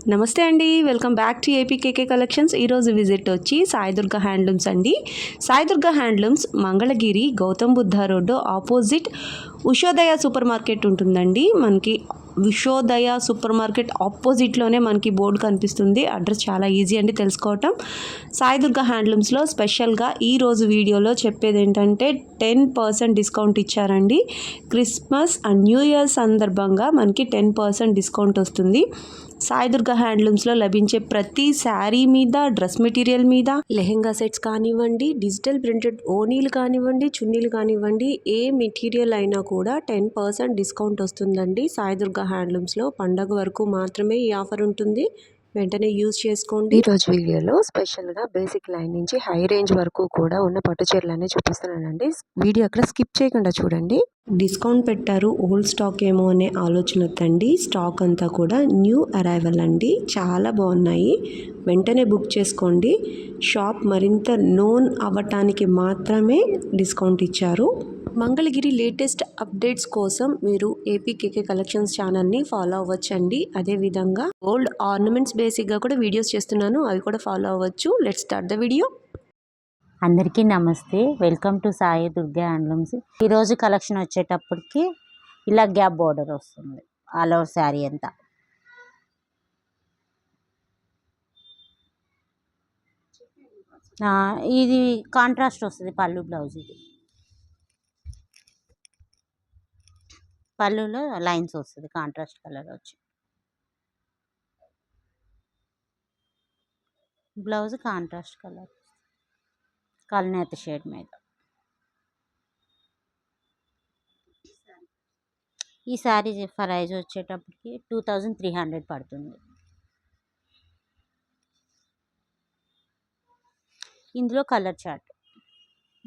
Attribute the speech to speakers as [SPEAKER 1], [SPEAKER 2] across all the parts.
[SPEAKER 1] నమస్తే అండి. Welcome back to APKK collections. ఈరోజు విజిట్ వచ్చి సాయి దుర్గా హ్యాండ్లూమ్స్ అండి. Sai Durga handlooms Mangalagiri Gautam Buddha road opposite Ushodaya super market ఉంటుందండి. మనకి ఉషోదయ సూపర్ మార్కెట్ ఆపోజిట్లోనే మనకి బోర్డు కనిపిస్తుంది. అడ్రస్ చాలా ఈజీ అండి తెలుసుకోవటం. సాయి దుర్గా హ్యాండ్లూమ్స్లో స్పెషల్గా ఈరోజు వీడియోలో చెప్పేది ఏంటంటే 10% డిస్కౌంట్ ఇచ్చారండి. క్రిస్మస్ అండ్ న్యూ ఇయర్ సందర్భంగా మనకి 10% డిస్కౌంట్ వస్తుంది. సాయి దుర్గా హ్యాండ్లూమ్స్లో లభించే ప్రతి శారీ మీద, డ్రెస్ మెటీరియల్ మీద, లెహెంగా సెట్స్ కానివ్వండి, డిజిటల్ ప్రింటెడ్ ఓనీలు కానివ్వండి, చున్నీలు కానివ్వండి, ఏ మెటీరియల్ అయినా కూడా 10% డిస్కౌంట్ వస్తుందండి. సాయి దుర్గా హ్యాండ్లూమ్స్లో పండగ వరకు మాత్రమే ఈ ఆఫర్ ఉంటుంది. వెంటనే యూజ్ చేసుకోండి. ఈరోజు వీడియోలో స్పెషల్గా బేసిక్ లైన్ నుంచి హై రేంజ్ వరకు కూడా ఉన్న పట్టు చీరలన్నీ చూపిస్తున్నానండి. వీడియో అక్కడ స్కిప్ చేయకుండా చూడండి. డిస్కౌంట్ పెట్టారు, ఓల్డ్ స్టాక్ ఏమో అనే ఆలోచన వద్దండి. స్టాక్ అంతా కూడా న్యూ అరైవల్ అండి. చాలా బాగున్నాయి. వెంటనే బుక్ చేసుకోండి. షాప్ మరింత నోన్ అవ్వటానికి మాత్రమే డిస్కౌంట్ ఇచ్చారు. మంగళగిరి లేటెస్ట్ అప్డేట్స్ కోసం మీరు ఏపీకేకే కలెక్షన్స్ ఛానల్ని ఫాలో అవ్వచ్చండి. అదేవిధంగా గోల్డ్ ఆర్నమెంట్స్ బేసిక్గా కూడా వీడియోస్ చేస్తున్నాను, అవి కూడా ఫాలో అవ్వచ్చు. Let's start the video.
[SPEAKER 2] అందరికీ నమస్తే, welcome to Sai Durga handlooms. ఈరోజు కలెక్షన్ వచ్చేటప్పటికి ఇలా గ్యాప్ బోర్డర్ వస్తుంది ఆల్ ఓవర్ శారీ అంతా. ఇది కాంట్రాస్ట్ వస్తుంది పళ్ళు బ్లౌజ్. ఇది పళ్ళులో లైన్స్ వస్తుంది కాంట్రాస్ట్ కలర్ వచ్చి, బ్లౌజ్ కాంట్రాస్ట్ కలర్ కల్నేత షేడ్ మీద. ఈ శారీ ప్రైజ్ వచ్చేటప్పటికి 2300 పడుతుంది. ఇందులో కలర్ చార్ట్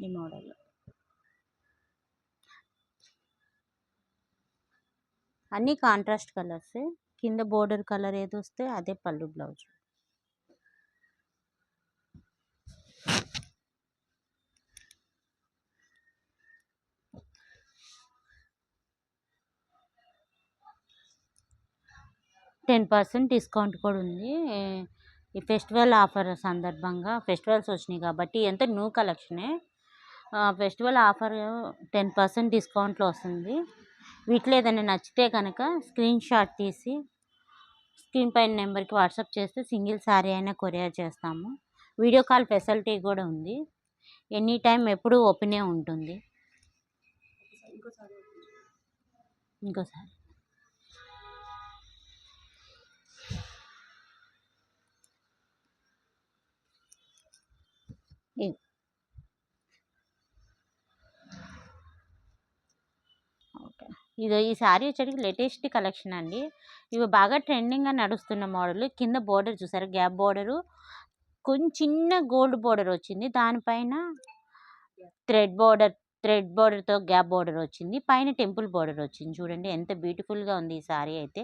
[SPEAKER 2] ఈ మోడల్లో అన్నీ కాంట్రాస్ట్ కలర్సే. కింద బోర్డర్ కలర్ ఏది వస్తే అదే పళ్ళు బ్లౌజ్. %10 డిస్కౌంట్ కూడా ఉంది. ఈ ఫెస్టివల్ ఆఫర్ సందర్భంగా ఫెస్టివల్స్ వచ్చినాయి కాబట్టి ఎంత న్యూ కలెక్షనే. ఫెస్టివల్ ఆఫర్ 10% డిస్కౌంట్లో వస్తుంది. వీటిలో ఏదైనా నచ్చితే కనుక స్క్రీన్ షాట్ తీసి స్క్రీన్ పైన నెంబర్కి వాట్సాప్ చేస్తే సింగిల్ శారీ అయినా కొరియర్ చేస్తాము. వీడియో కాల్ ఫెసిలిటీ కూడా ఉంది. ఎనీ టైం ఎప్పుడూ ఓపెనే ఉంటుంది. ఇంకోసారి ఓకే. ఈ శారీ వచ్చేటికి లేటెస్ట్ కలెక్షన్ అండి. ఇవి బాగా ట్రెండింగ్గా నడుస్తున్న మోడల్. కింద బోర్డర్ చూసారు, గ్యాప్ బోర్డరు, కొంచెం చిన్న గోల్డ్ బోర్డర్ వచ్చింది. దానిపైన థ్రెడ్ బోర్డర్తో గ్యాప్ బోర్డర్ వచ్చింది. పైన టెంపుల్ బోర్డర్ వచ్చింది. చూడండి ఎంత బ్యూటిఫుల్గా ఉంది ఈ శారీ అయితే.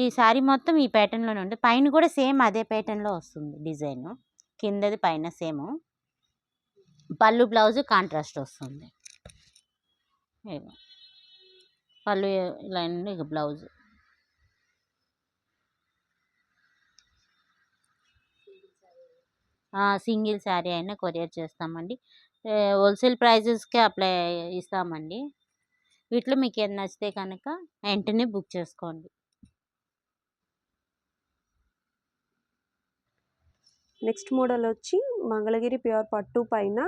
[SPEAKER 2] ఈ శారీ మొత్తం ఈ ప్యాటర్న్లోనే ఉంది. పైన కూడా సేమ్ అదే ప్యాటర్న్లో వస్తుంది డిజైన్. కిందది పైన సేమ్. పళ్ళు బ్లౌజ్ కాంట్రాస్ట్ వస్తుంది. పళ్ళు ఇలా ఇక బ్లౌజ్. సింగిల్ శారీ అయినా కొరియర్ చేస్తామండి. హోల్సేల్ ప్రైజెస్కే అప్లై ఇస్తామండి. వీటిలో మీకు ఏది నచ్చితే కనుక వెంటనే బుక్ చేసుకోండి.
[SPEAKER 1] నెక్స్ట్ మోడల్ వచ్చి మంగళగిరి ప్యూర్ పట్టు పైన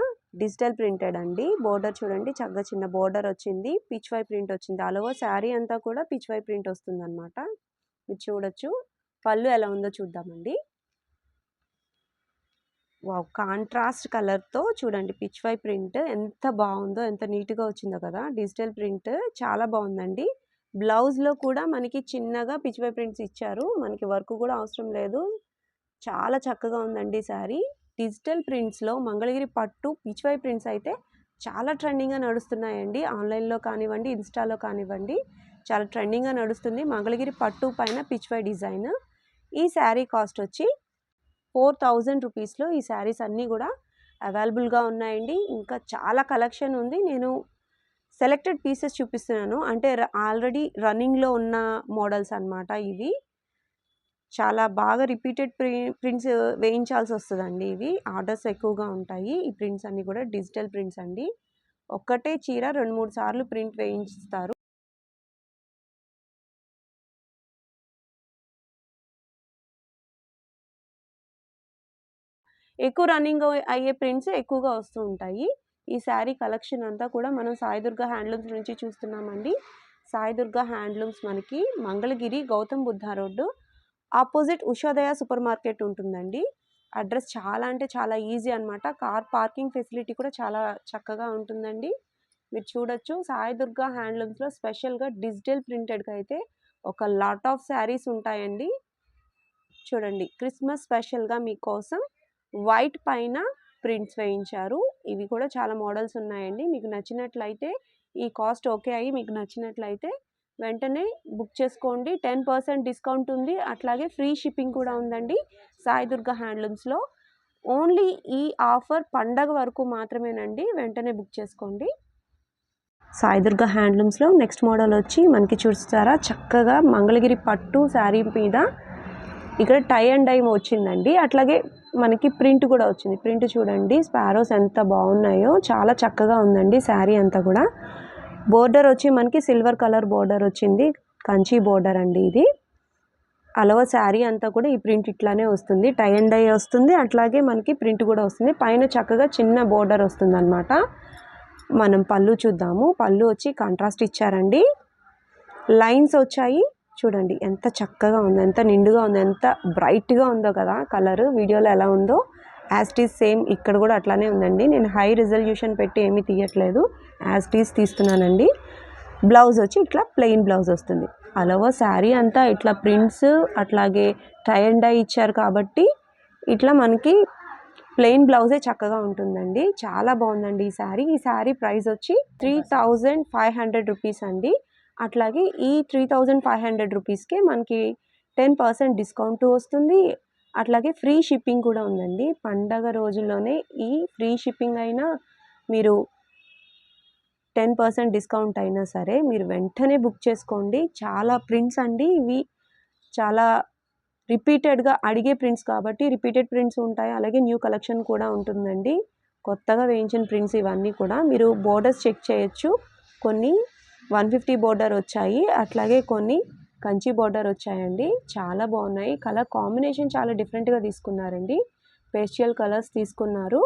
[SPEAKER 1] డిజిటల్ ప్రింటెడ్ అండి. బోర్డర్ చూడండి, చక్కగా చిన్న బోర్డర్ వచ్చింది. పిచ్ వై ప్రింట్ వచ్చింది. ఆల్ ఓవర్ శారీ అంతా కూడా పిచ్ వై ప్రింట్ వస్తుంది అనమాట. మీరు చూడొచ్చు. పళ్ళు ఎలా ఉందో చూద్దామండి. వావ్, కాంట్రాస్ట్ కలర్తో చూడండి పిచ్ వై ప్రింట్ ఎంత బాగుందో, ఎంత నీట్గా వచ్చిందో కదా. డిజిటల్ ప్రింట్ చాలా బాగుందండి. బ్లౌజ్లో కూడా మనకి చిన్నగా పిచ్ వై ప్రింట్స్ ఇచ్చారు. మనకి వర్క్ కూడా అవసరం లేదు. చాలా చక్కగా ఉందండి శారీ. డిజిటల్ ప్రింట్స్లో మంగళగిరి పట్టు పిచ్ వై ప్రింట్స్ అయితే చాలా ట్రెండింగ్గా నడుస్తున్నాయండి. ఆన్లైన్లో కానివ్వండి, ఇన్స్టాలో కానివ్వండి, చాలా ట్రెండింగ్గా నడుస్తుంది మంగళగిరి పట్టు పైన పిచ్ వై డిజైన్. ఈ శారీ కాస్ట్ వచ్చి 4000 రూపీస్లో ఈ శారీస్ అన్నీ కూడా అవైలబుల్గా ఉన్నాయండి. ఇంకా చాలా కలెక్షన్ ఉంది. నేను సెలెక్టెడ్ పీసెస్ చూపిస్తున్నాను. అంటే ఆల్రెడీ రన్నింగ్లో ఉన్న మోడల్స్ అన్నమాట ఇవి. చాలా బాగా రిపీటెడ్ ప్రింట్స్ వేయించాల్సి వస్తుందండి. ఇవి ఆర్డర్స్ ఎక్కువగా ఉంటాయి. ఈ ప్రింట్స్ అన్నీ కూడా డిజిటల్ ప్రింట్స్ అండి. ఒక్కటే చీర 2-3 సార్లు ప్రింట్ వేయించుతారు. ఎక్కువ రన్నింగ్ అయ్యే ప్రింట్స్ ఎక్కువగా వస్తూ ఉంటాయి. ఈ శారీ కలెక్షన్ అంతా కూడా మనం సాయి దుర్గా హ్యాండ్లూమ్స్ నుంచి చూస్తున్నామండి. సాయి దుర్గా హ్యాండ్లూమ్స్ మనకి Mangalagiri Gautam Buddha road opposite Ushodaya super market ఉంటుందండి. అడ్రస్ చాలా అంటే చాలా ఈజీ అనమాట. కార్ పార్కింగ్ ఫెసిలిటీ కూడా చాలా చక్కగా ఉంటుందండి. మీరు చూడొచ్చు సాయి దుర్గా హ్యాండ్లూమ్స్లో స్పెషల్గా డిజిటల్ ప్రింటెడ్గా అయితే ఒక లాట్ ఆఫ్ శారీస్ ఉంటాయండి. చూడండి, క్రిస్మస్ స్పెషల్గా మీకోసం వైట్ పైన ప్రింట్స్ వేయించారు. ఇవి కూడా చాలా మోడల్స్ ఉన్నాయండి. మీకు నచ్చినట్లయితే ఈ కాస్ట్ ఓకే అయ్యి మీకు నచ్చినట్లయితే వెంటనే బుక్ చేసుకోండి. 10% డిస్కౌంట్ ఉంది. అట్లాగే ఫ్రీ షిప్పింగ్ కూడా ఉందండి సాయి దుర్గా హ్యాండ్లూమ్స్లో. ఓన్లీ ఈ ఆఫర్ పండగ వరకు మాత్రమేనండి. వెంటనే బుక్ చేసుకోండి. సాయి దుర్గా హ్యాండ్లూమ్స్లో నెక్స్ట్ మోడల్ వచ్చి మనకి చూస్తారా, చక్కగా మంగళగిరి పట్టు శారీ మీద ఇక్కడ టై అండ్ డై వచ్చిందండి. అట్లాగే మనకి ప్రింట్ కూడా వచ్చింది. ప్రింట్ చూడండి, స్పారోస్ ఎంత బాగున్నాయో, చాలా చక్కగా ఉందండి శారీ అంతా కూడా. బోర్డర్ వచ్చి మనకి సిల్వర్ కలర్ బోర్డర్ వచ్చింది, కంచి బోర్డర్ అండి ఇది. అలవ శారీ అంతా కూడా ఈ ప్రింట్ ఇట్లానే వస్తుంది, టై అండ్ డై వస్తుంది. అట్లాగే మనకి ప్రింట్ కూడా వస్తుంది. పైన చక్కగా చిన్న బోర్డర్ వస్తుంది అనమాట. మనం పళ్ళు చూద్దాము. పళ్ళు వచ్చి కాంట్రాస్ట్ ఇచ్చారండి, లైన్స్ వచ్చాయి. చూడండి ఎంత చక్కగా ఉందో, ఎంత నిండుగా ఉందో, ఎంత బ్రైట్గా ఉందో కదా కలర్. వీడియోలో ఎలా ఉందో యాజ్ టీజ్ సేమ్ ఇక్కడ కూడా అట్లానే ఉందండి. నేను హై రిజల్యూషన్ పెట్టి ఏమీ తీయట్లేదు, యాజ్ టీజ్ తీస్తున్నానండి. బ్లౌజ్ వచ్చి ఇట్లా ప్లెయిన్ బ్లౌజ్ వస్తుంది. అలవో శారీ అంతా ఇట్లా ప్రింట్స్ అట్లాగే టై అండ్ డై ఇచ్చారు కాబట్టి ఇట్లా మనకి ప్లెయిన్ బ్లౌజే చక్కగా ఉంటుందండి. చాలా బాగుందండి ఈ శారీ. ఈ శారీ ప్రైస్ వచ్చి 3500 రూపీస్ అండి. అట్లాగే ఈ 3500 రూపీస్కే మనకి 10% డిస్కౌంట్ వస్తుంది. అట్లాగే ఫ్రీ షిప్పింగ్ కూడా ఉందండి. పండగ రోజుల్లోనే ఈ ఫ్రీ షిప్పింగ్ అయినా, మీరు 10% డిస్కౌంట్ అయినా సరే మీరు వెంటనే బుక్ చేసుకోండి. చాలా ప్రింట్స్ అండి ఇవి, చాలా రిపీటెడ్గా అడిగే ప్రింట్స్ కాబట్టి రిపీటెడ్ ప్రింట్స్ ఉంటాయి. అలాగే న్యూ కలెక్షన్ కూడా ఉంటుందండి, కొత్తగా వేయించిన ప్రింట్స్ ఇవన్నీ కూడా. మీరు బోర్డర్స్ చెక్ చేయొచ్చు. కొన్ని 150 బోర్డర్ వచ్చాయి, అట్లాగే కొన్ని కంచి బోర్డర్ వచ్చాయండి. చాలా బాగున్నాయి. కలర్ కాంబినేషన్ చాలా డిఫరెంట్గా తీసుకున్నారండి. పేస్టల్ కలర్స్ తీసుకున్నారు.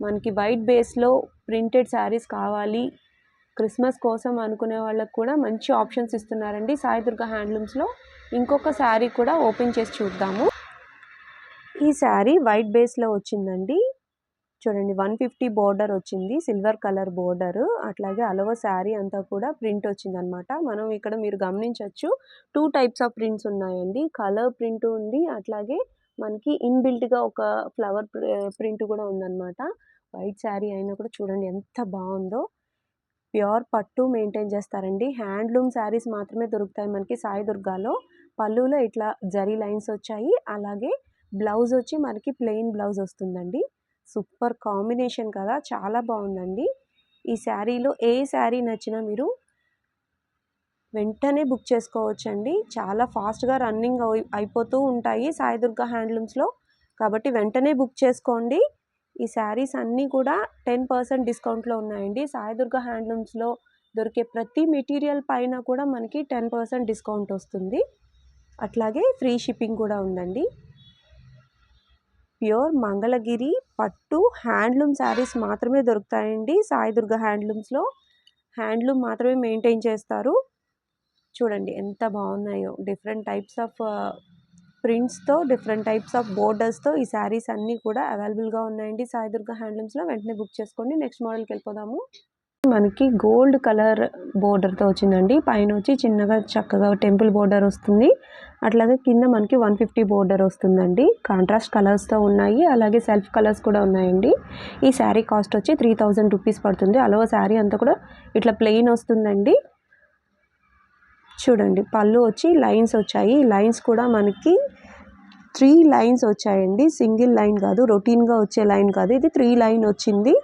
[SPEAKER 1] మనకి వైట్ బేస్లో ప్రింటెడ్ శారీస్ కావాలి, క్రిస్మస్ కోసం అనుకునే వాళ్ళకు కూడా మంచి ఆప్షన్స్ ఇస్తున్నారండి సాయి దుర్గా హ్యాండ్లూమ్స్లో. ఇంకొక శారీ కూడా ఓపెన్ చేసి చూద్దాము. ఈ శారీ వైట్ బేస్లో వచ్చిందండి. చూడండి, 150 బోర్డర్ వచ్చింది, సిల్వర్ కలర్ బోర్డర్. అట్లాగే అలవ శారీ అంతా కూడా ప్రింట్ వచ్చిందనమాట. మనం ఇక్కడ మీరు గమనించవచ్చు 2 టైప్స్ ఆఫ్ ప్రింట్స్ ఉన్నాయండి. కలర్ ప్రింట్ ఉంది, అట్లాగే మనకి ఇన్బిల్ట్గా ఒక ఫ్లవర్ ప్రింట్ కూడా ఉందన్నమాట. వైట్ శారీ అయినా కూడా చూడండి ఎంత బాగుందో. ప్యూర్ పట్టు మెయింటైన్ చేస్తారండి. హ్యాండ్లూమ్ శారీస్ మాత్రమే దొరుకుతాయి మనకి సాయి దుర్గాలో. పళ్ళులో ఇట్లా జరీ లైన్స్ వచ్చాయి. అలాగే బ్లౌజ్ వచ్చి మనకి ప్లెయిన్ బ్లౌజ్ వస్తుందండి. సూపర్ కాంబినేషన్ కదా, చాలా బాగుందండి. ఈ శారీలో ఏ శారీ నచ్చినా మీరు వెంటనే బుక్ చేసుకోవచ్చండి. చాలా ఫాస్ట్గా రన్నింగ్ అయిపోతూ ఉంటాయి సాయి దుర్గా హ్యాండ్లూమ్స్లో, కాబట్టి వెంటనే బుక్ చేసుకోండి. ఈ శారీస్ అన్నీ కూడా 10% డిస్కౌంట్లో ఉన్నాయండి. సాయి దుర్గా హ్యాండ్లూమ్స్లో దొరికే ప్రతి మెటీరియల్ పైన కూడా మనకి 10% డిస్కౌంట్ వస్తుంది. అట్లాగే ఫ్రీ షిప్పింగ్ కూడా ఉందండి. ప్యూర్ మంగళగిరి పట్టు హ్యాండ్లూమ్ శారీస్ మాత్రమే దొరుకుతాయండి సాయి దుర్గా హ్యాండ్లూమ్స్లో. హ్యాండ్లూమ్ మాత్రమే మెయింటైన్ చేస్తారు. చూడండి ఎంత బాగున్నాయో, డిఫరెంట్ టైప్స్ ఆఫ్ ప్రింట్స్తో, డిఫరెంట్ టైప్స్ ఆఫ్ బోర్డర్స్తో ఈ శారీస్ అన్నీ కూడా అవైలబుల్గా ఉన్నాయండి సాయి దుర్గా హ్యాండ్లూమ్స్లో. వెంటనే బుక్ చేసుకోండి. నెక్స్ట్ మోడల్కి వెళ్ళిపోదాము. మనకి గోల్డ్ కలర్ బోర్డర్తో వచ్చిందండి. పైన వచ్చి చిన్నగా చక్కగా టెంపుల్ బోర్డర్ వస్తుంది. అట్లాగే కింద మనకి 150 బోర్డర్ వస్తుందండి. కాంట్రాస్ట్ కలర్స్తో ఉన్నాయి, అలాగే సెల్ఫ్ కలర్స్ కూడా ఉన్నాయండి. ఈ శారీ కాస్ట్ వచ్చి 3000 రూపీస్ పడుతుంది. అలవ శారీ అంతా కూడా ఇట్లా ప్లెయిన్ వస్తుందండి. చూడండి, పళ్ళు వచ్చి లైన్స్ వచ్చాయి. లైన్స్ కూడా మనకి 3 లైన్స్ వచ్చాయండి. సింగిల్ లైన్ కాదు, రొటీన్గా వచ్చే లైన్ కాదు, ఇది 3 లైన్ వచ్చింది.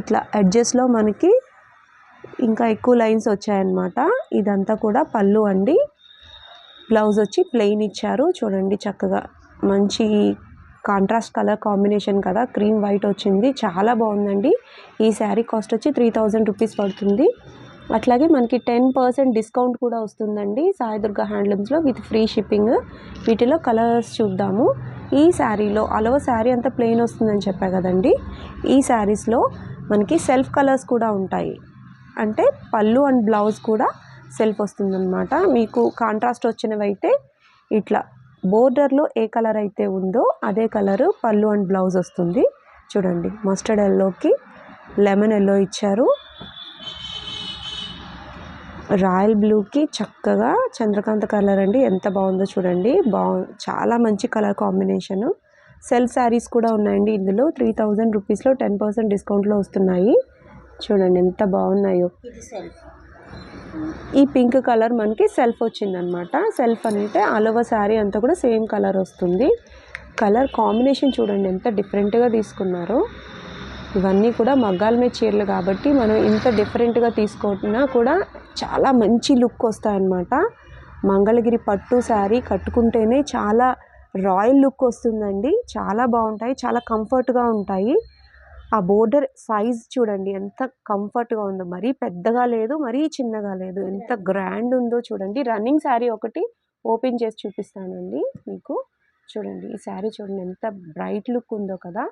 [SPEAKER 1] ఇట్లా ఎడ్జెస్లో మనకి ఇంకా ఎక్కువ లైన్స్ వచ్చాయన్నమాట. ఇదంతా కూడా పళ్ళు అండి. బ్లౌజ్ వచ్చి ప్లెయిన్ ఇచ్చారు. చూడండి చక్కగా మంచి కాంట్రాస్ట్ కలర్ కాంబినేషన్ కదా, క్రీమ్ వైట్ వచ్చింది, చాలా బాగుందండి. ఈ శారీ కాస్ట్ వచ్చి 3000 రూపీస్ పడుతుంది. అట్లాగే మనకి 10% డిస్కౌంట్ కూడా వస్తుందండి సాయి దుర్గా హ్యాండ్లూమ్స్లో విత్ ఫ్రీ షిప్పింగ్. వీటిలో కలర్స్ చూద్దాము. ఈ శారీలో అలవ శారీ అంతా ప్లెయిన్ వస్తుందని చెప్పా కదండి. ఈ శారీస్లో మనకి సెల్ఫ్ కలర్స్ కూడా ఉంటాయి. అంటే పళ్ళు అండ్ బ్లౌజ్ కూడా సెల్ఫ్ వస్తుందన్నమాట. మీకు కాంట్రాస్ట్ వచ్చినవి అయితే ఇట్లా బోర్డర్లో ఏ కలర్ అయితే ఉందో అదే కలరు పళ్ళు అండ్ బ్లౌజ్ వస్తుంది. చూడండి మస్టర్డ్ ఎల్లోకి లెమన్ ఎల్లో ఇచ్చారు. రాయల్ బ్లూకి చక్కగా చంద్రకాంత కలర్ అండి, ఎంత బాగుందో చూడండి. చాలా మంచి కలర్ కాంబినేషను. సెల్ఫ్ శారీస్ కూడా ఉన్నాయండి ఇందులో. 3000 రూపీస్లో 10% డిస్కౌంట్లో వస్తున్నాయి. చూడండి ఎంత బాగున్నాయో. ఈ పింక్ కలర్ మనకి సెల్ఫ్ వచ్చిందనమాట. సెల్ఫ్ అంటే అలవ శారీ అంతా కూడా సేమ్ కలర్ వస్తుంది. కలర్ కాంబినేషన్ చూడండి ఎంత డిఫరెంట్గా తీసుకున్నారో. ఇవన్నీ కూడా మగ్గాల మీద చీరలు కాబట్టి మనం ఇంత డిఫరెంట్గా తీసుకున్నా కూడా చాలా మంచి లుక్ వస్తాయన్నమాట. మంగళగిరి పట్టు శారీ కట్టుకుంటేనే చాలా రాయల్ లుక్ వస్తుందండి. చాలా బాగుంటాయి, చాలా కంఫర్ట్గా ఉంటాయి. ఆ బోర్డర్ సైజ్ చూడండి ఎంత కంఫర్ట్గా ఉందో. మరీ పెద్దగా లేదు, మరీ చిన్నగా లేదు, ఎంత గ్రాండ్ ఉందో చూడండి. రన్నింగ్ శారీ ఒకటి ఓపెన్ చేసి చూపిస్తానండి మీకు. చూడండి ఈ శారీ చూడండి ఎంత బ్రైట్ లుక్ ఉందో కదా.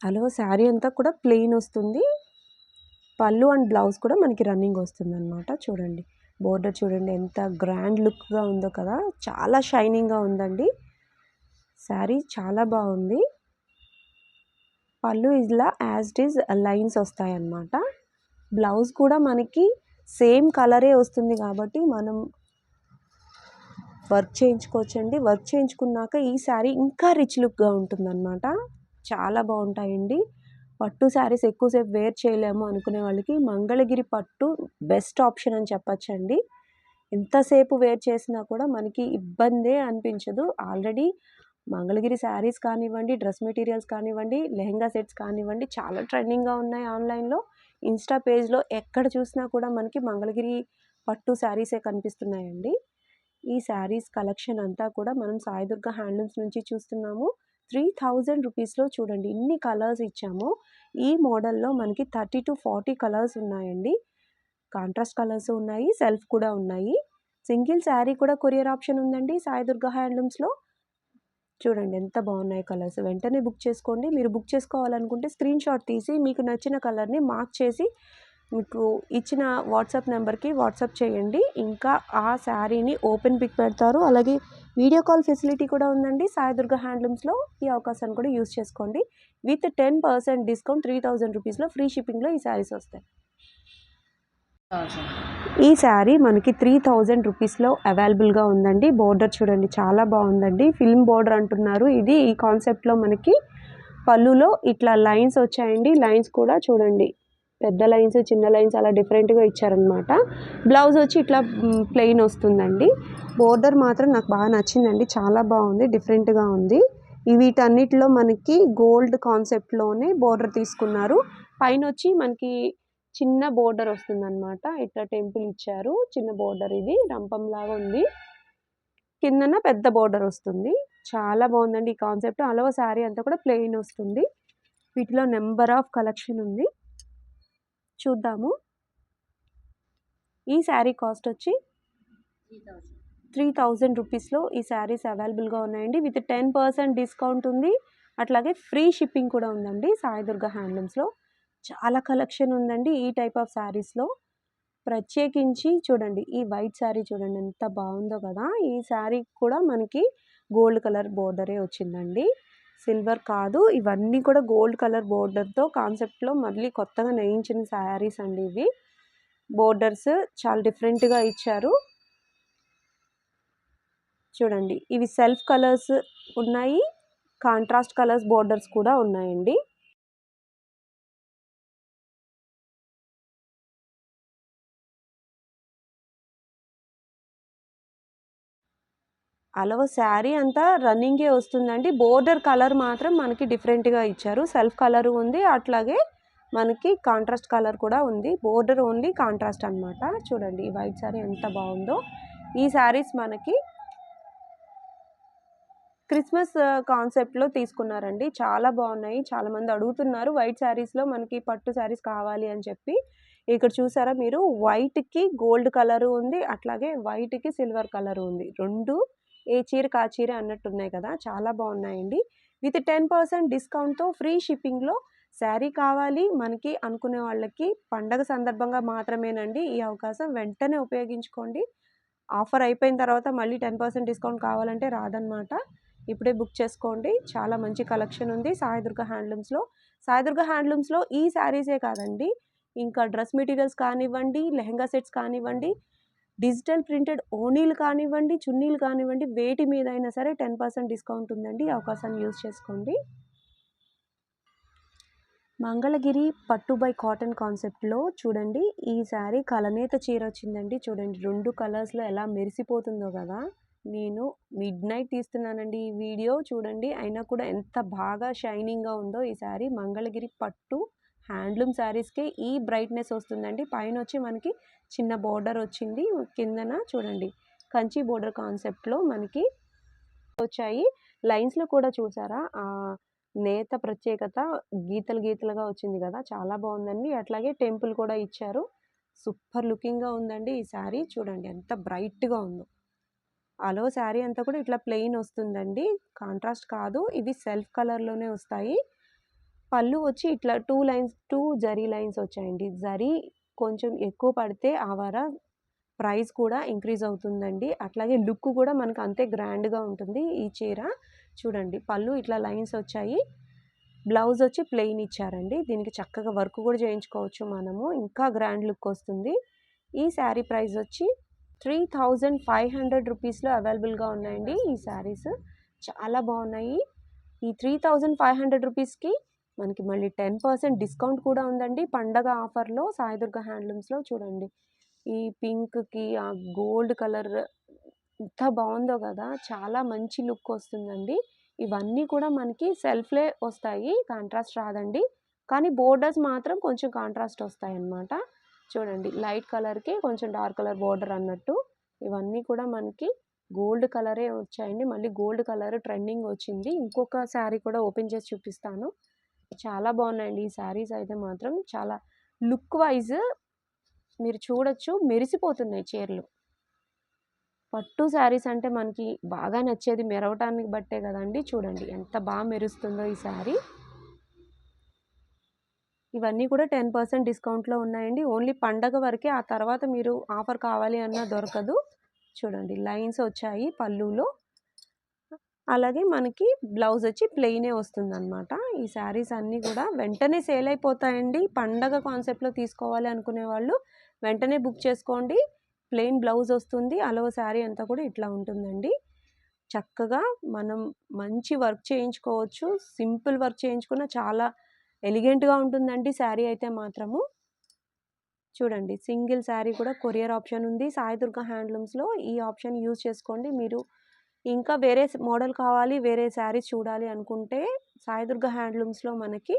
[SPEAKER 1] అలవ శారీ అంతా కూడా ప్లెయిన్ వస్తుంది. పళ్ళు అండ్ బ్లౌజ్ కూడా మనకి రన్నింగ్ వస్తుంది అనమాట. చూడండి బోర్డర్ చూడండి ఎంత గ్రాండ్ లుక్గా ఉందో కదా, చాలా షైనింగ్గా ఉందండి. శారీ చాలా బాగుంది. పళ్ళు ఇలా యాజ్ ఇట్ ఈజ్ లైన్స్ వస్తాయన్నమాట. బ్లౌజ్ కూడా మనకి సేమ్ కలరే వస్తుంది కాబట్టి మనం వర్క్ చేయించుకోవచ్చండి. వర్క్ చేయించుకున్నాక ఈ శారీ ఇంకా రిచ్ లుక్గా ఉంటుందన్నమాట. చాలా బాగుంటాయండి. పట్టు శారీస్ ఎక్కువసేపు వేర్ చేయలేము అనుకునే వాళ్ళకి మంగళగిరి పట్టు బెస్ట్ ఆప్షన్ అని చెప్పచ్చండి. ఎంతసేపు వేర్ చేసినా కూడా మనకి ఇబ్బందే అనిపించదు. ఆల్రెడీ మంగళగిరి శారీస్ కానివ్వండి, డ్రెస్ మెటీరియల్స్ కానివ్వండి, లెహెంగా సెట్స్ కానివ్వండి చాలా ట్రెండింగ్గా ఉన్నాయి ఆన్లైన్లో. ఇన్స్టా పేజ్లో ఎక్కడ చూసినా కూడా మనకి మంగళగిరి పట్టు శారీసే కనిపిస్తున్నాయండి. ఈ శారీస్ కలెక్షన్ అంతా కూడా మనం సాయి దుర్గా హ్యాండ్లూమ్స్ నుంచి చూస్తున్నాము. 3000 రూపీస్లో చూడండి ఇన్ని కలర్స్ ఇచ్చాము. ఈ మోడల్లో మనకి 30 to 40 కలర్స్ ఉన్నాయండి. కాంట్రాస్ట్ కలర్స్ ఉన్నాయి, సెల్ఫ్ కూడా ఉన్నాయి. సింగిల్ శారీ కూడా కొరియర్ ఆప్షన్ ఉందండి సాయి దుర్గా హ్యాండ్లూమ్స్లో. చూడండి ఎంత బాగున్నాయి కలర్స్. వెంటనే బుక్ చేసుకోండి. మీరు బుక్ చేసుకోవాలనుకుంటే స్క్రీన్ షాట్ తీసి మీకు నచ్చిన కలర్ని మార్క్ చేసి మీకు ఇచ్చిన వాట్సాప్ నెంబర్కి వాట్సాప్ చేయండి. ఇంకా ఆ శారీని ఓపెన్ పిక్ పెడతారు. అలాగే వీడియో కాల్ ఫెసిలిటీ కూడా ఉందండి సాయి దుర్గా హ్యాండ్లూమ్స్లో. ఈ అవకాశాన్ని కూడా యూస్ చేసుకోండి. విత్ 10% డిస్కౌంట్ 3000 రూపీస్లో ఫ్రీ షిప్పింగ్లో ఈ శారీస్ వస్తాయి. ఈ శారీ మనకి 3000 రూపీస్లో అవైలబుల్గా ఉందండి. బోర్డర్ చూడండి చాలా బాగుందండి. ఫిల్మ్ బోర్డర్ అంటున్నారు ఇది. ఈ కాన్సెప్ట్లో మనకి పళ్ళులో ఇట్లా లైన్స్ వచ్చాయండి. లైన్స్ కూడా చూడండి పెద్ద లైన్స్, చిన్న లైన్స్ అలా డిఫరెంట్గా ఇచ్చారనమాట. బ్లౌజ్ వచ్చి ఇట్లా ప్లెయిన్ వస్తుందండి. బోర్డర్ మాత్రం నాకు బాగా నచ్చిందండి, చాలా బాగుంది, డిఫరెంట్గా ఉంది. వీటన్నిటిలో మనకి గోల్డ్ కాన్సెప్ట్లోనే బోర్డర్ తీసుకున్నారు. పైన వచ్చి మనకి చిన్న బోర్డర్ వస్తుందన్నమాట. ఇట్లా టెంపుల్ ఇచ్చారు, చిన్న బోర్డర్, ఇది రంపంలాగా ఉంది. కిందన పెద్ద బోర్డర్ వస్తుంది. చాలా బాగుందండి ఈ కాన్సెప్ట్. అలవ శారీ అంతా కూడా ప్లెయిన్ వస్తుంది. వీటిలో నెంబర్ ఆఫ్ కలెక్షన్ ఉంది, చూద్దాము. ఈ శారీ కాస్ట్ వచ్చి 3000 రూపీస్లో ఈ శారీస్ అవైలబుల్గా ఉన్నాయండి. విత్ 10% డిస్కౌంట్ ఉంది. అట్లాగే ఫ్రీ షిప్పింగ్ కూడా ఉందండి సాయి దుర్గా హ్యాండ్లూమ్స్లో. చాలా కలెక్షన్ ఉందండి ఈ టైప్ ఆఫ్ శారీస్లో. ప్రత్యేకించి చూడండి ఈ వైట్ శారీ చూడండి ఎంత బాగుందో కదా. ఈ శారీ కూడా మనకి గోల్డ్ కలర్ బోర్డరే వచ్చిందండి, సిల్వర్ కాదు. ఇవన్నీ కూడా గోల్డ్ కలర్ బోర్డర్తో కాన్సెప్ట్లో మళ్ళీ కొత్తగా నేయించిన శారీస్ అండి ఇవి. బోర్డర్స్ చాలా డిఫరెంట్గా ఇచ్చారు. చూడండి ఇవి సెల్ఫ్ కలర్స్ ఉన్నాయి, కాంట్రాస్ట్ కలర్స్ బోర్డర్స్ కూడా ఉన్నాయండి. అలవ శారీ అంతా రన్నింగే వస్తుందండి. బోర్డర్ కలర్ మాత్రం మనకి డిఫరెంట్గా ఇచ్చారు. సెల్ఫ్ కలర్ ఉంది, అట్లాగే మనకి కాంట్రాస్ట్ కలర్ కూడా ఉంది. బోర్డర్ ఓన్లీ కాంట్రాస్ట్ అనమాట. చూడండి ఈ వైట్ శారీ ఎంత బాగుందో. ఈ శారీస్ మనకి క్రిస్మస్ కాన్సెప్ట్లో తీసుకున్నారండి. చాలా బాగున్నాయి. చాలామంది అడుగుతున్నారు వైట్ శారీస్లో మనకి పట్టు శారీస్ కావాలి అని చెప్పి. ఇక్కడ చూసారా మీరు, వైట్కి గోల్డ్ కలరు ఉంది, అట్లాగే వైట్కి సిల్వర్ కలర్ ఉంది. రెండు ఏ చీరకు ఆ చీర అన్నట్టున్నాయి కదా, చాలా బాగున్నాయండి. విత్ 10% డిస్కౌంట్తో ఫ్రీ షిప్పింగ్లో శారీ కావాలి మనకి అనుకునే వాళ్ళకి పండగ సందర్భంగా మాత్రమేనండి ఈ అవకాశం. వెంటనే ఉపయోగించుకోండి. ఆఫర్ అయిపోయిన తర్వాత మళ్ళీ 10% డిస్కౌంట్ కావాలంటే రాదనమాట. ఇప్పుడే బుక్ చేసుకోండి. చాలా మంచి కలెక్షన్ ఉంది సాయిదుర్గ హ్యాండ్లూమ్స్లో. సాయిదుర్గ హ్యాండ్లూమ్స్లో ఈ శారీసే కాదండి, ఇంకా డ్రెస్ మెటీరియల్స్ కానివ్వండి, లెహంగా సెట్స్ కానివ్వండి, డిజిటల్ ప్రింటెడ్ ఓణీలు కానివ్వండి, చున్నీలు కానివ్వండి, వేటి మీద అయినా సరే 10% డిస్కౌంట్ ఉందండి. ఈ అవకాశాన్ని యూజ్ చేసుకోండి. మంగళగిరి పట్టు బై కాటన్ కాన్సెప్ట్లో చూడండి, ఈ శారీ కలనేత చీర వచ్చిందండి. చూడండి 2 కలర్స్లో ఎలా మెరిసిపోతుందో కదా. నేను మిడ్ నైట్ తీస్తున్నానండి ఈ వీడియో, చూడండి అయినా కూడా ఎంత బాగా షైనింగ్గా ఉందో ఈ శారీ. మంగళగిరి పట్టు హ్యాండ్లూమ్ శారీస్కే ఈ బ్రైట్నెస్ వస్తుందండి. పైన వచ్చి మనకి చిన్న బోర్డర్ వచ్చింది, కిందన చూడండి కంచి బోర్డర్ కాన్సెప్ట్లో మనకి వచ్చాయి. లైన్స్లో కూడా చూసారా నేత ప్రత్యేకత, గీతలు గీతలుగా వచ్చింది కదా, చాలా బాగుందండి. అట్లాగే టెంపుల్ కూడా ఇచ్చారు. సూపర్ లుకింగ్గా ఉందండి ఈ శారీ. చూడండి ఎంత బ్రైట్గా ఉందో. అలో శారీ అంతా కూడా ఇట్లా ప్లెయిన్ వస్తుందండి, కాంట్రాస్ట్ కాదు. ఇవి సెల్ఫ్ కలర్లోనే వస్తాయి. పళ్ళు వచ్చి ఇట్లా 2 జరీ లైన్స్ వచ్చాయండి. జరీ కొంచెం ఎక్కువ పడితే ఆవార ప్రైస్ కూడా ఇంక్రీజ్ అవుతుందండి. అట్లాగే లుక్ కూడా మనకు అంతే గ్రాండ్గా ఉంటుంది ఈ చీర. చూడండి పళ్ళు ఇట్లా లైన్స్ వచ్చాయి. బ్లౌజ్ వచ్చి ప్లెయిన్ ఇచ్చారండి. దీనికి చక్కగా వర్క్ కూడా చేయించుకోవచ్చు మనము, ఇంకా గ్రాండ్ లుక్ వస్తుంది. ఈ శారీ ప్రైస్ వచ్చి 3500 రూపీస్లో అవైలబుల్గా ఉన్నాయండి ఈ శారీస్. చాలా బాగున్నాయి. ఈ 3500 రూపీస్కి మనకి మళ్ళీ 10% డిస్కౌంట్ కూడా ఉందండి పండగ ఆఫర్లో సాయిదుర్గ హ్యాండ్లూమ్స్లో. చూడండి ఈ పింక్కి ఆ గోల్డ్ కలర్ ఎంత బాగుందో కదా, చాలా మంచి లుక్ వస్తుందండి. ఇవన్నీ కూడా మనకి సెల్ఫ్లే వస్తాయి, కాంట్రాస్ట్ రాదండి. కానీ బోర్డర్స్ మాత్రం కొంచెం కాంట్రాస్ట్ వస్తాయి అన్నమాట. చూడండి లైట్ కలర్కి కొంచెం డార్క్ కలర్ బోర్డర్ అన్నట్టు. ఇవన్నీ కూడా మనకి గోల్డ్ కలరే వచ్చాయండి. మళ్ళీ గోల్డ్ కలర్ ట్రెండింగ్ వచ్చింది. ఇంకొక శారీ కూడా ఓపెన్ చేసి చూపిస్తాను. చాలా బాగున్నాయండి ఈ శారీస్ అయితే మాత్రం. చాలా లుక్ వైజ్ మీరు చూడొచ్చు, మెరిసిపోతున్నాయి చీరలు. పట్టు శారీస్ అంటే మనకి బాగా నచ్చేది మెరవటానికి బట్టే కదండి. చూడండి ఎంత బాగా మెరుస్తుందో ఈ శారీ. ఇవన్నీ కూడా 10% డిస్కౌంట్లో ఉన్నాయండి. ఓన్లీ పండగ వరకే, ఆ తర్వాత మీరు ఆఫర్ కావాలి అన్నా దొరకదు. చూడండి లైన్స్ వచ్చాయి పళ్ళులో. అలాగే మనకి బ్లౌజ్ వచ్చి ప్లెయినే వస్తుందన్నమాట. ఈ శారీస్ అన్నీ కూడా వెంటనే సేల్ అయిపోతాయండి. పండగ కాన్సెప్ట్లో తీసుకోవాలి అనుకునే వాళ్ళు వెంటనే బుక్ చేసుకోండి. ప్లెయిన్ బ్లౌజ్ వస్తుంది. అలవ శారీ అంతా కూడా ఇట్లా ఉంటుందండి. చక్కగా మనం మంచి వర్క్ చేయించుకోవచ్చు. సింపుల్ వర్క్ చేయించుకున్న చాలా ఎలిగెంట్గా ఉంటుందండి శారీ అయితే మాత్రము. చూడండి సింగిల్ శారీ కూడా కొరియర్ ఆప్షన్ ఉంది సాయిదుర్గ హ్యాండ్లూమ్స్లో. ఈ ఆప్షన్ యూజ్ చేసుకోండి. మీరు ఇంకా వేరే మోడల్ కావాలి, వేరే శారీస్ చూడాలి అనుకుంటే సాయిదుర్గ హ్యాండ్లూమ్స్లో మనకి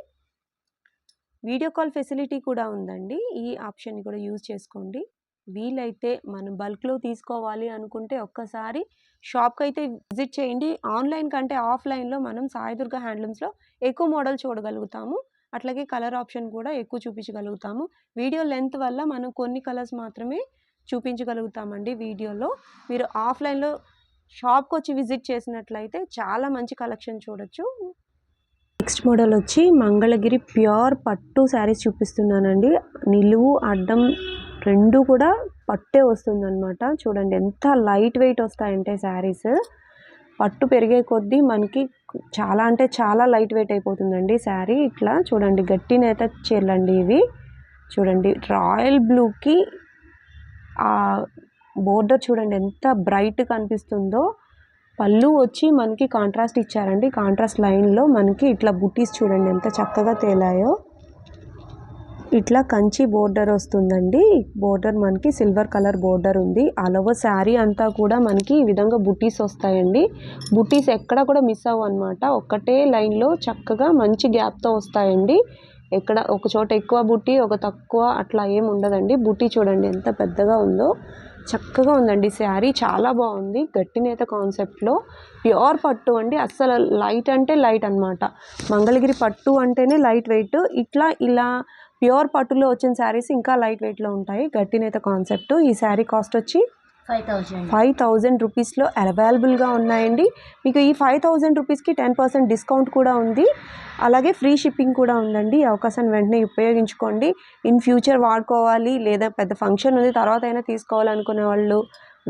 [SPEAKER 1] వీడియో కాల్ ఫెసిలిటీ కూడా ఉందండి. ఈ ఆప్షన్ని కూడా యూజ్ చేసుకోండి. వీలైతే మనం బల్క్లో తీసుకోవాలి అనుకుంటే ఒక్కసారి షాప్కి అయితే విజిట్ చేయండి. ఆన్లైన్ కంటే ఆఫ్లైన్లో మనం సాయిదుర్గ హ్యాండ్లూమ్స్లో ఎక్కువ మోడల్ చూడగలుగుతాము. అట్లాగే కలర్ ఆప్షన్ కూడా ఎక్కువ చూపించగలుగుతాము. వీడియో లెంత్ వల్ల మనం కొన్ని కలర్స్ మాత్రమే చూపించగలుగుతామండి వీడియోలో. మీరు ఆఫ్లైన్లో షాప్కి వచ్చి విజిట్ చేసినట్లయితే చాలా మంచి కలెక్షన్ చూడొచ్చు. నెక్స్ట్ మోడల్ వచ్చి మంగళగిరి ప్యూర్ పట్టు శారీస్ చూపిస్తున్నానండి. నిలువు అడ్డం రెండు కూడా పట్టే వస్తుందన్నమాట. చూడండి ఎంత లైట్ వెయిట్ వస్తాయంటే శారీస్. పట్టు పెరిగే కొద్దీ మనకి చాలా అంటే చాలా లైట్ వెయిట్ అయిపోతుందండి శారీ. ఇట్లా చూడండి గట్టి నేత చీరలండి ఇవి. చూడండి రాయల్ బ్లూకి ఆ బోర్డర్ చూడండి ఎంత బ్రైట్ కనిపిస్తుందో. పళ్ళు వచ్చి మనకి కాంట్రాస్ట్ ఇచ్చారండి. కాంట్రాస్ట్ లైన్లో మనకి ఇట్లా బుటీస్ చూడండి ఎంత చక్కగా తేలాయో. ఇట్లా కంచి బోర్డర్ వస్తుందండి. బోర్డర్ మనకి సిల్వర్ కలర్ బోర్డర్ ఉంది. అలవ శారీ అంతా కూడా మనకి ఈ విధంగా బుటీస్ వస్తాయండి. బుటీస్ ఎక్కడ కూడా మిస్ అవ్వు అనమాట. ఒక్కటే లైన్లో చక్కగా మంచి గ్యాప్తో వస్తాయండి. ఎక్కడ ఒక చోట ఎక్కువ బుట్టి ఒక తక్కువ అట్లా ఏమి ఉండదండి. బుట్టి చూడండి ఎంత పెద్దగా ఉందో, చక్కగా ఉందండి శారీ, చాలా బాగుంది. గట్టి నేత కాన్సెప్ట్లో ప్యూర్ పట్టు అండి, అస్సలు లైట్ అంటే లైట్ అనమాట. మంగళగిరి పట్టు అంటేనే లైట్ వెయిట్, ఇలా ప్యూర్ పట్టులో వచ్చిన శారీస్ ఇంకా లైట్ వెయిట్లో ఉంటాయి. గట్టి నేత కాన్సెప్ట్. ఈ శారీ కాస్ట్ వచ్చి 5,000 రూపీస్లో అవైలబుల్గా ఉన్నాయండి. మీకు ఈ 5,000 రూపీస్కి 10% డిస్కౌంట్ కూడా ఉంది, అలాగే ఫ్రీ షిప్పింగ్ కూడా ఉందండి. ఈ అవకాశాన్ని వెంటనే ఉపయోగించుకోండి. ఇన్ ఫ్యూచర్ వాడుకోవాలి లేదా పెద్ద ఫంక్షన్ ఉంది తర్వాత అయినా తీసుకోవాలనుకునే వాళ్ళు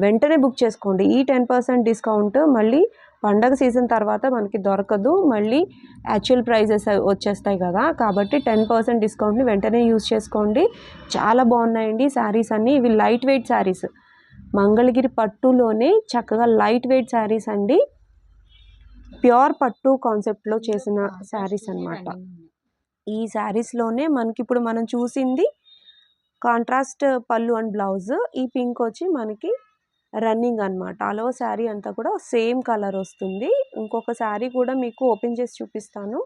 [SPEAKER 1] వెంటనే బుక్ చేసుకోండి. ఈ 10% డిస్కౌంట్ మళ్ళీ పండగ సీజన్ తర్వాత మనకి దొరకదు, మళ్ళీ యాక్చువల్ ప్రైజెస్ వచ్చేస్తాయి కదా, కాబట్టి 10% డిస్కౌంట్ని వెంటనే యూజ్ చేసుకోండి. చాలా బాగున్నాయండి శారీస్ అన్నీ. ఇవి లైట్ వెయిట్ శారీస్, మంగళగిరి పట్టులోనే చక్కగా లైట్ వెయిట్ శారీస్ అండి, ప్యూర్ పట్టు కాన్సెప్ట్లో చేసిన శారీస్ అన్నమాట. ఈ శారీస్లోనే మనకి ఇప్పుడు మనం చూసింది కాంట్రాస్ట్ పళ్ళు అండ్ బ్లౌజ్, ఈ పింక్ వచ్చి మనకి రన్నింగ్ అనమాట. ఆల్ ఓవర్ శారీ అంతా కూడా సేమ్ కలర్ వస్తుంది. ఇంకొక శారీ కూడా మీకు ఓపెన్ చేసి చూపిస్తాను.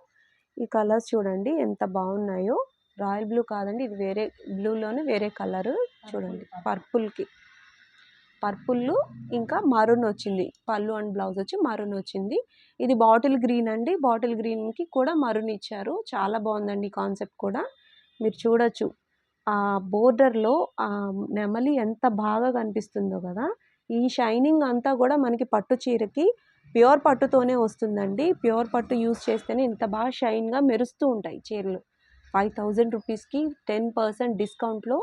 [SPEAKER 1] ఈ కలర్స్ చూడండి ఎంత బాగున్నాయో. రాయల్ బ్లూ కాదండి, ఇది వేరే బ్లూలోనే వేరే కలర్ చూడండి. పర్పుల్ ఇంకా మరూన్ వచ్చింది, పళ్ళు అండ్ బ్లౌజ్ వచ్చి మరూన్ వచ్చింది. ఇది బాటిల్ గ్రీన్ అండి, బాటిల్ గ్రీన్కి కూడా మరూన్ ఇచ్చారు. చాలా బాగుందండి ఈ కాన్సెప్ట్ కూడా. మీరు చూడొచ్చు ఆ బోర్డర్లో ఆ నెమలి ఎంత బాగా కనిపిస్తుందో కదా. ఈ షైనింగ్ అంతా కూడా మనకి పట్టు చీరకి ప్యూర్ పట్టుతోనే వస్తుందండి. ప్యూర్ పట్టు యూస్ చేస్తేనే ఇంత బాగా షైన్గా మెరుస్తూ ఉంటాయి చీరలు. 5,000 రూపీస్కి 10% డిస్కౌంట్లో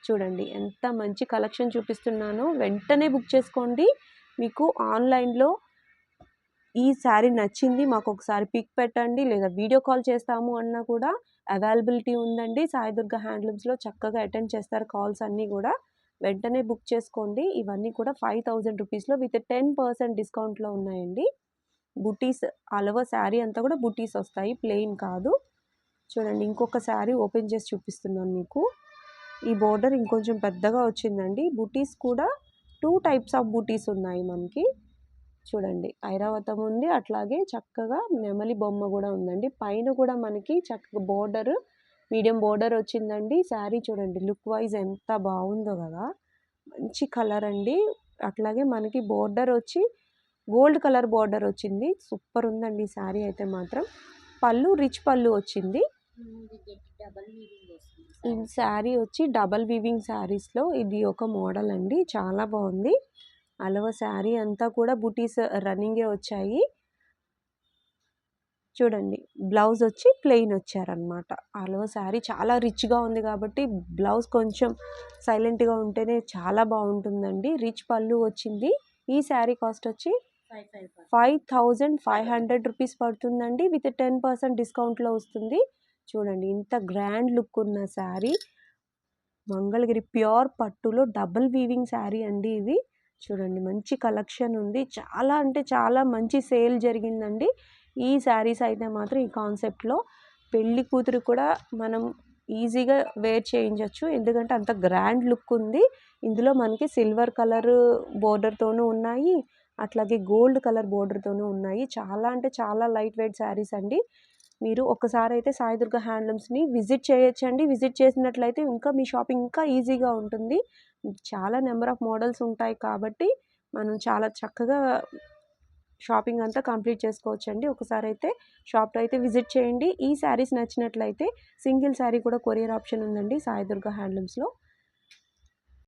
[SPEAKER 1] చూడండి ఎంత మంచి కలెక్షన్ చూపిస్తున్నానో. వెంటనే బుక్ చేసుకోండి. మీకు ఆన్లైన్లో ఈ శారీ నచ్చింది మాకు ఒకసారి పిక్ పెట్టండి లేదా వీడియో కాల్ చేస్తాము అన్నా కూడా అవైలబిలిటీ ఉందండి. సాయి దుర్గా హ్యాండ్లూమ్స్లో చక్కగా అటెండ్ చేస్తారు కాల్స్ అన్నీ కూడా. వెంటనే బుక్ చేసుకోండి. ఇవన్నీ కూడా 5,000 రూపీస్లో విత్ 10% డిస్కౌంట్లో ఉన్నాయండి. బుటీస్ ఆల్ ఓవర్ శారీ అంతా కూడా బుటీస్ వస్తాయి, ప్లెయిన్ కాదు. చూడండి ఇంకొక శారీ ఓపెన్ చేసి చూపిస్తున్నాను మీకు. ఈ బోర్డర్ ఇంకొంచెం పెద్దగా వచ్చిందండి. బుటీస్ కూడా 2 టైప్స్ ఆఫ్ బుటీస్ ఉన్నాయి మనకి. చూడండి ఐరావతం ఉంది, అట్లాగే చక్కగా నెమలి బొమ్మ కూడా ఉందండి. పైన కూడా మనకి చక్కగా బోర్డర్, మీడియం బోర్డర్ వచ్చిందండి. శారీ చూడండి లుక్ వైజ్ ఎంత బాగుందో కదా, మంచి కలర్ అండి. అట్లాగే మనకి బోర్డర్ వచ్చి గోల్డ్ కలర్ బోర్డర్ వచ్చింది. సూపర్ ఉందండి శారీ అయితే మాత్రం. పళ్ళు రిచ్ పళ్ళు వచ్చింది. ఈ శారీ వచ్చి డబల్ వీవింగ్ శారీస్లో ఇది ఒక మోడల్ అండి, చాలా బాగుంది. అలవ శారీ అంతా కూడా బుటీస్ రన్నింగే వచ్చాయి. చూడండి బ్లౌజ్ వచ్చి ప్లెయిన్ వచ్చారనమాట. అలవ శారీ చాలా రిచ్గా ఉంది కాబట్టి బ్లౌజ్ కొంచెం సైలెంట్గా ఉంటేనే చాలా బాగుంటుందండి. రిచ్ పళ్ళు వచ్చింది. ఈ శారీ కాస్ట్ వచ్చి 5,500 రూపీస్ పడుతుందండి, విత్ 10% డిస్కౌంట్లో వస్తుంది. చూడండి ఇంత గ్రాండ్ లుక్ ఉన్న శారీ, మంగళగిరి ప్యూర్ పట్టులో డబుల్ వీవింగ్ శారీ అండి ఇవి. చూడండి మంచి కలెక్షన్ ఉంది, చాలా అంటే చాలా మంచి సేల్ జరిగిందండి. ఈ శారీస్ అయితే మాత్రం ఈ కాన్సెప్ట్లో పెళ్లి కూతురు కూడా మనం ఈజీగా వేర్ చేయించవచ్చు, ఎందుకంటే అంత గ్రాండ్ లుక్ ఉంది. ఇందులో మనకి సిల్వర్ కలర్ బోర్డర్తోనూ ఉన్నాయి, అట్లాగే గోల్డ్ కలర్ బోర్డర్తోనూ ఉన్నాయి. చాలా అంటే చాలా లైట్ వెయిట్ శారీస్ అండి. మీరు ఒక్కసారి అయితే సాయి దుర్గా హ్యాండ్లూమ్స్ని విజిట్ చేయొచ్చండి. విజిట్ చేసినట్లయితే ఇంకా మీ షాపింగ్ ఇంకా ఈజీగా ఉంటుంది. చాలా నెంబర్ ఆఫ్ మోడల్స్ ఉంటాయి కాబట్టి మనం చాలా చక్కగా షాపింగ్ అంతా కంప్లీట్ చేసుకోవచ్చండి. ఒకసారి అయితే షాప్లో అయితే విజిట్ చేయండి. ఈ శారీస్ నచ్చినట్లయితే సింగిల్ శారీ కూడా కొరియర్ ఆప్షన్ ఉందండి సాయి దుర్గా హ్యాండ్లూమ్స్లో.